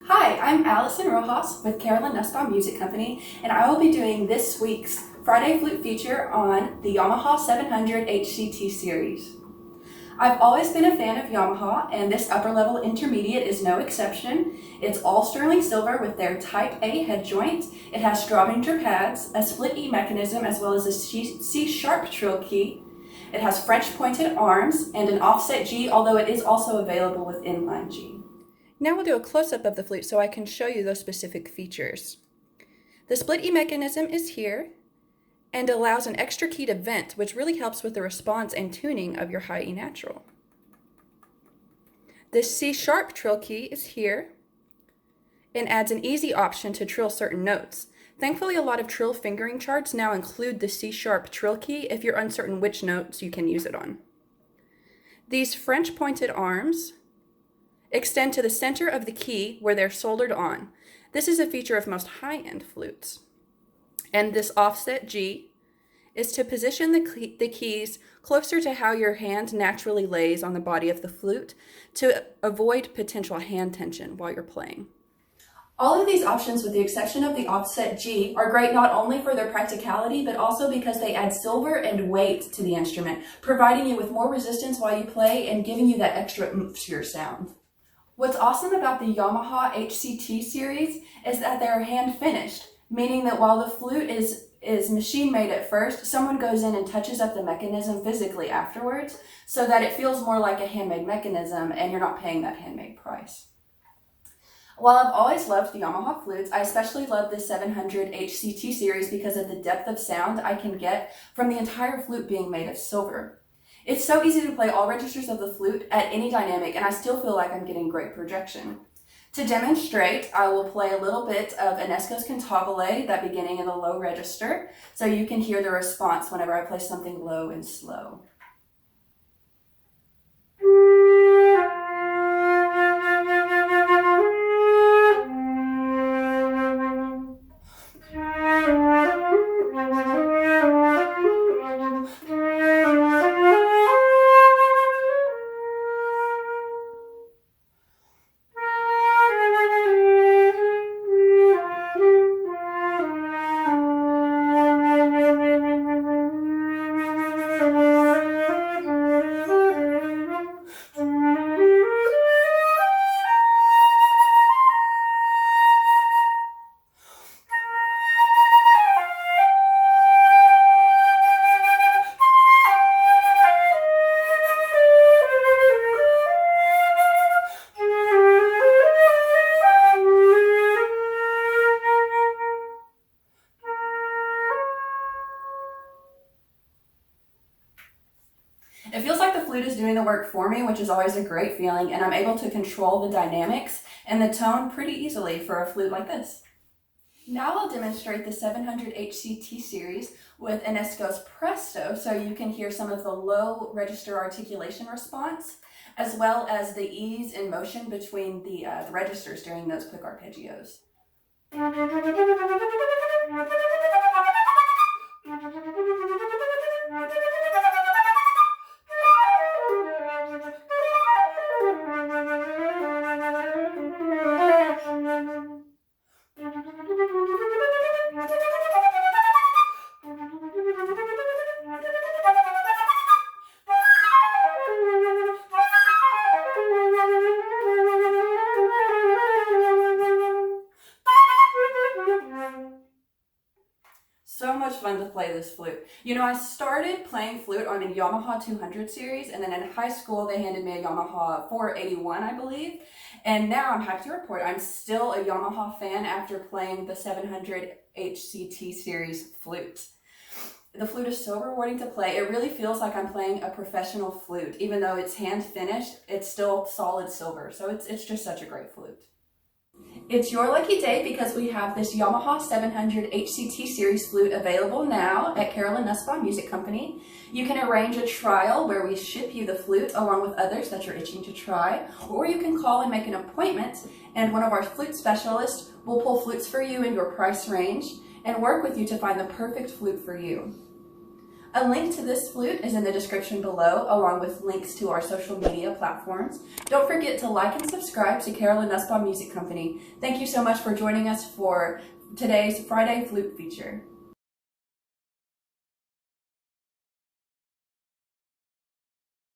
Hi, I'm Allison Rojas with Carolyn Nussbaum Music Company, and I will be doing this week's Friday Flute feature on the Yamaha 700 HCT series. I've always been a fan of Yamaha, and this upper level intermediate is no exception. It's all sterling silver with their Type A head joint. It has Straubinger pads, a split E mechanism, as well as a C-sharp trill key. It has French pointed arms and an offset G, although it is also available with inline G. Now we'll do a close-up of the flute so I can show you those specific features. The split E mechanism is here and allows an extra key to vent, which really helps with the response and tuning of your high E natural. The C-sharp trill key is here and adds an easy option to trill certain notes. Thankfully, a lot of trill fingering charts now include the C-sharp trill key if you're uncertain which notes you can use it on. These French pointed arms extend to the center of the key where they're soldered on. This is a feature of most high-end flutes. And this offset G is to position the keys closer to how your hand naturally lays on the body of the flute to avoid potential hand tension while you're playing. All of these options, with the exception of the offset G, are great not only for their practicality, but also because they add silver and weight to the instrument, providing you with more resistance while you play and giving you that extra oomph to your sound. What's awesome about the Yamaha HCT series is that they're hand finished, meaning that while the flute is machine made at first, someone goes in and touches up the mechanism physically afterwards so that it feels more like a handmade mechanism and you're not paying that handmade price. While I've always loved the Yamaha flutes, I especially love the 700 HCT series because of the depth of sound I can get from the entire flute being made of silver. It's so easy to play all registers of the flute at any dynamic, and I still feel like I'm getting great projection. To demonstrate, I will play a little bit of Enesco's Cantabile, that beginning in the low register, so you can hear the response whenever I play something low and slow. It feels like the flute is doing the work for me, which is always a great feeling, and I'm able to control the dynamics and the tone pretty easily for a flute like this. Now I'll demonstrate the 700 HCT series with Enesco's Presto so you can hear some of the low register articulation response, as well as the ease and motion between the registers during those quick arpeggios. So much fun to play this flute. You know, I started playing flute on a Yamaha 200 series, and then in high school they handed me a Yamaha 481, I believe. And now I'm happy to report I'm still a Yamaha fan after playing the 700 HCT series flute. The flute is so rewarding to play. It really feels like I'm playing a professional flute. Even though it's hand finished, it's still solid silver. So it's just such a great flute. It's your lucky day because we have this Yamaha 700 HCT series flute available now at Carolyn Nussbaum Music Company. You can arrange a trial where we ship you the flute along with others that you're itching to try, or you can call and make an appointment and one of our flute specialists will pull flutes for you in your price range and work with you to find the perfect flute for you. A link to this flute is in the description below, along with links to our social media platforms. Don't forget to like and subscribe to Carolyn Nussbaum Music Company. Thank you so much for joining us for today's Friday Flute feature.